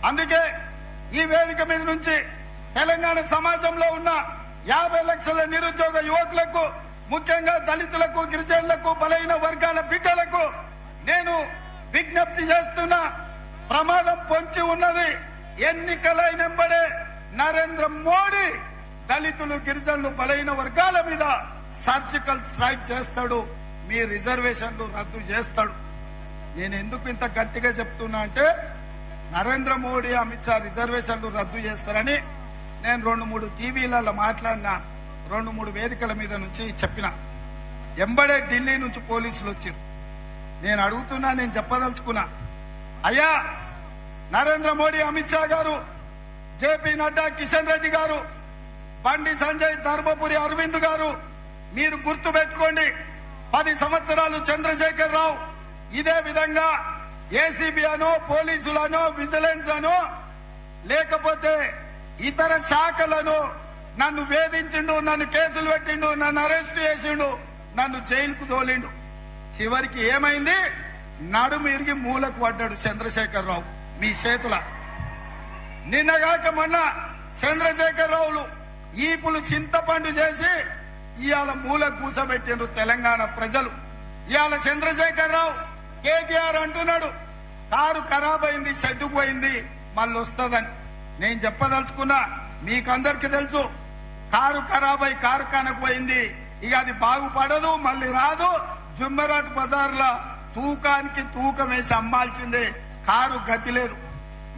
అందుకే ఈ వేదిక మీద నుంచి తెలంగాణ సమాజంలో ఉన్న 50 లక్షల నిరుద్యోగ యువకులకు, ముఖ్యంగా దళితులకు, గిరిజనులకు, బలహీన వర్గాల బిడ్డలకు నేను విజ్ఞప్తి చేస్తున్నా. ప్రమాదం పొంచి ఉన్నది. ఎన్నికలైనంబడే నరేంద్ర మోడీ దళితులు, గిరిజనులు, బలహీన వర్గాల మీద సర్జికల్ స్ట్రైక్ చేస్తాడు. మీ రిజర్వేషన్లు రద్దు చేస్తాడు. నేను ఎందుకు ఇంత గట్టిగా చెప్తున్నా అంటే, నరేంద్ర మోడీ, అమిత్ షా రిజర్వేషన్లు రద్దు చేస్తారని నేను 2-3 టీవీలలో మాట్లాడినా, 2-3 వేదికల మీద నుంచి చెప్పిన. ఎంబడే ఢిల్లీ నుంచి పోలీసులు వచ్చారు. నేను అడుగుతున్నా, నేను చెప్పదలుచుకున్నా, అయ్యా నరేంద్ర మోడీ, అమిత్ షా గారు, జేపీ నడ్డా, కిషన్ రెడ్డి గారు, బండి సంజయ్, ధర్మపురి అరవింద్ గారు, మీరు గుర్తు పెట్టుకోండి. 10 సంవత్సరాలు చంద్రశేఖర్ రావు ఇదే విధంగా ఏసీబీ అనో, పోలీసులనో, విజిలెన్స్ అనో, లేకపోతే ఇతర శాఖలను నన్ను వేధించిండు, నన్ను కేసులు పెట్టిండు, నన్ను అరెస్ట్ చేసిండు, నన్ను జైలుకు తోలిండు. చివరికి ఏమైంది? నడుము ఇరిగి మూలకు పడ్డాడు చంద్రశేఖర్ రావు మీ చేతుల. నిన్నగాక మొన్న చంద్రశేఖర్ రావులు ఈపులు చింతపండు చేసి ఇవాళ మూలకు కూసబెట్టిండ్రు తెలంగాణ ప్రజలు. ఇవాళ చంద్రశేఖర్ రావు, కేటీఆర్ అంటున్నాడు కారు ఖరాబ్ అయింది, షెడ్డు పోయింది, మళ్ళీ వస్తుందని. నేను చెప్పదలుచుకున్నా, మీకందరికి తెలుసు, కారు ఖరాబ్ అయి కార్ఖానకు పోయింది, ఇక అది బాగుపడదు, మళ్ళీ రాదు. జుమ్మరాత్ బజార్లో తూకానికి తూకం వేసి అమ్మాల్సిందే. కారు గతి లేదు.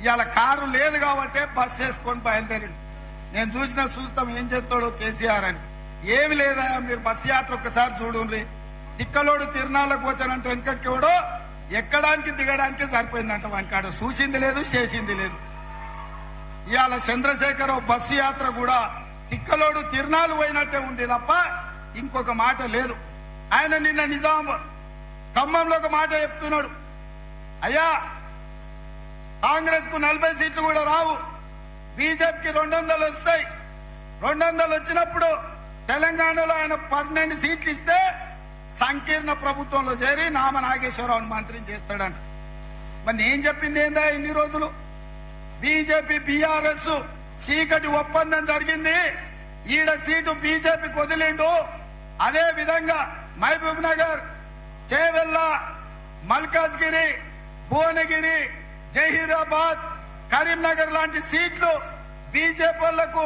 ఇవాళ కారు లేదు కాబట్టి బస్ వేసుకొని బయలుదేరింది. నేను చూస్తాం ఏం చేస్తాడో కేసీఆర్ అని. ఏమి లేదా, మీరు బస్ యాత్ర ఒక్కసారి చూడండి. తిక్కలోడు తిరునాళ్ళకు పోతానంటే వెనకటికి ఎవడో ఎక్కడానికి దిగడానికి సరిపోయిందంట. వానికాడ చూసింది లేదు, చేసింది లేదు. ఇవాళ చంద్రశేఖర్ బస్సు యాత్ర కూడా తిక్కలోడు తిరునాళ్ళు పోయినట్టే ఉంది తప్ప ఇంకొక మాట లేదు. ఆయన నిన్న నిజాం ఖమ్మంలో ఒక మాట చెప్తున్నాడు, అయ్యా కాంగ్రెస్ కు 40 సీట్లు కూడా రావు, బీజేపీకి 200 వస్తాయి. 200 వచ్చినప్పుడు తెలంగాణలో ఆయన 12 సీట్లు ఇస్తే సంకీర్ణ ప్రభుత్వంలో చేరి నామ నాగేశ్వరరావుని మంత్రిని చేస్తాడంట. మరి నేను చెప్పింది ఏందా, ఇన్ని రోజులు బీజేపీ బీఆర్ఎస్ చీకటి ఒప్పందం జరిగింది, ఈడ సీటు బీజేపీకి వదిలిండు. అదే విధంగా మహబూబ్ నగర్, చేవెళ్ళ, మల్కాజ్గిరి, భువనగిరి, జహీరాబాద్, కరీంనగర్ లాంటి సీట్లు బీజేపీ వాళ్లకు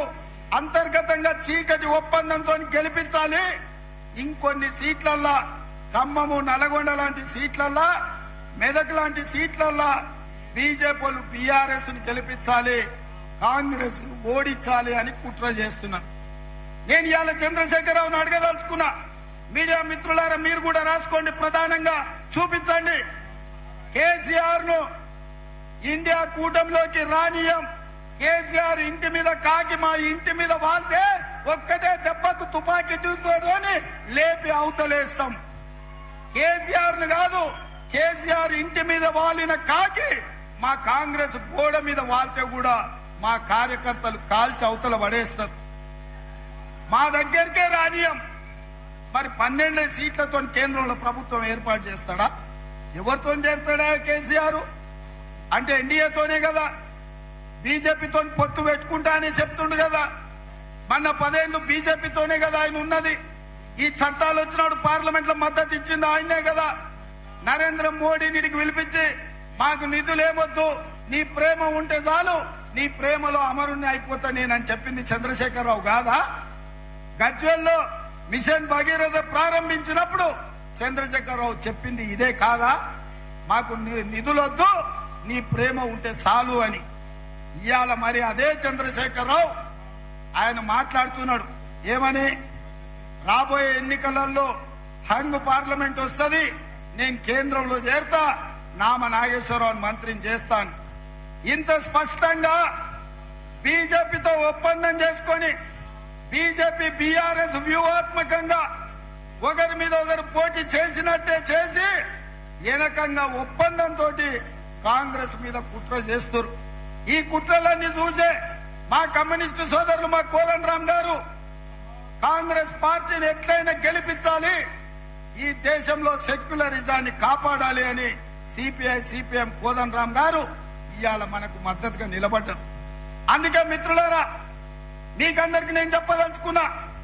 అంతర్గతంగా చీకటి ఒప్పందంతో గెలిపించాలి. ఇంకొన్ని సీట్లల్లా, ఖమ్మము, నల్గొండ లాంటి సీట్లల్లా, మెదక్ లాంటి సీట్లల్లా బీజేపీ వాళ్ళు బీఆర్ఎస్ ను గెలిపించాలి, కాంగ్రెస్ ను ఓడించాలి అని కుట్ర చేస్తున్నారు. నేను ఇవాళ చంద్రశేఖరరావును అడగదలుచుకున్నా, మీడియా మిత్రులారా మీరు కూడా రాసుకోండి, ప్రధానంగా చూపించండి. కేసీఆర్ ను ఇండియా కూటమిలోకి రానియం. కేసీఆర్ ఇంటి మీద కాకి మా ఇంటి మీద వాళ్తే ఒక్కటే దెబ్బకు తుపాకీ తోని లేపి అవతలేస్తాం. కేసీఆర్ ను కాదు, కేసీఆర్ ఇంటి మీద వాలిన కాకి మా కాంగ్రెస్ గోడ మీద వాళ్తే కూడా మా కార్యకర్తలు కాల్చి అవతల పడేస్తారు. మా దగ్గరికే రానియం. మరి 12 సీట్లతో కేంద్రంలో ప్రభుత్వం ఏర్పాటు చేస్తాడా? ఎవరితో చేస్తాడా కేసీఆర్? అంటే ఎన్డీఏతోనే కదా, బీజేపీతో పొత్తు పెట్టుకుంటా అని చెప్తుండు కదా. మొన్న 10 ఏళ్లు బీజేపీతోనే కదా ఆయన ఉన్నది. ఈ చట్టాలు వచ్చినప్పుడు పార్లమెంట్ లో మద్దతు ఇచ్చింది ఆయనే కదా. నరేంద్ర మోడీని పిలిపించి మాకు నిధులేమొద్దు, నీ ప్రేమ ఉంటే చాలు, నీ ప్రేమలో అమరుణ్ణి అయిపోతా నేనని చెప్పింది చంద్రశేఖరరావు కాదా? గజ్వేల్లో మిషన్ భగీరథ ప్రారంభించినప్పుడు చంద్రశేఖరరావు చెప్పింది ఇదే కాదా? మాకు నిధులొద్దు, నీ ప్రేమ ఉంటే చాలు అని. ఇవాళ మరి అదే చంద్రశేఖరరావు ఆయన మాట్లాడుతున్నాడు ఏమని, రాబోయే ఎన్నికలలో హంగ్ పార్లమెంట్ వస్తుంది, నేను కేంద్రంలో చేరతా, నామ నాగేశ్వరరావు మంత్రిని చేస్తాను. ఇంత స్పష్టంగా బీజేపీతో ఒప్పందం చేసుకొని బీజేపీ బీఆర్ఎస్ వ్యూహాత్మకంగా ఒకరి మీద ఒకరు పోటీ చేసినట్టే చేసి ఏనకంగా ఒప్పందంతో కాంగ్రెస్ మీద కుట్ర చేస్తారు. ఈ కుట్రలన్నీ చూసే మా కమ్యూనిస్టు సోదరులు, మా కోదండరామ్ గారు కాంగ్రెస్ పార్టీని ఎట్లయినా గెలిపించాలి, ఈ దేశంలో సెక్యులరిజాన్ని కాపాడాలి అని సిపిఐ సిపిఎం కోదండరామ్ గారు ఇవాళ మనకు మద్దతుగా నిలబడ్డారు. అందుకే మిత్రులారా, మీకందరికి నేను చెప్పదలుచుకున్నా,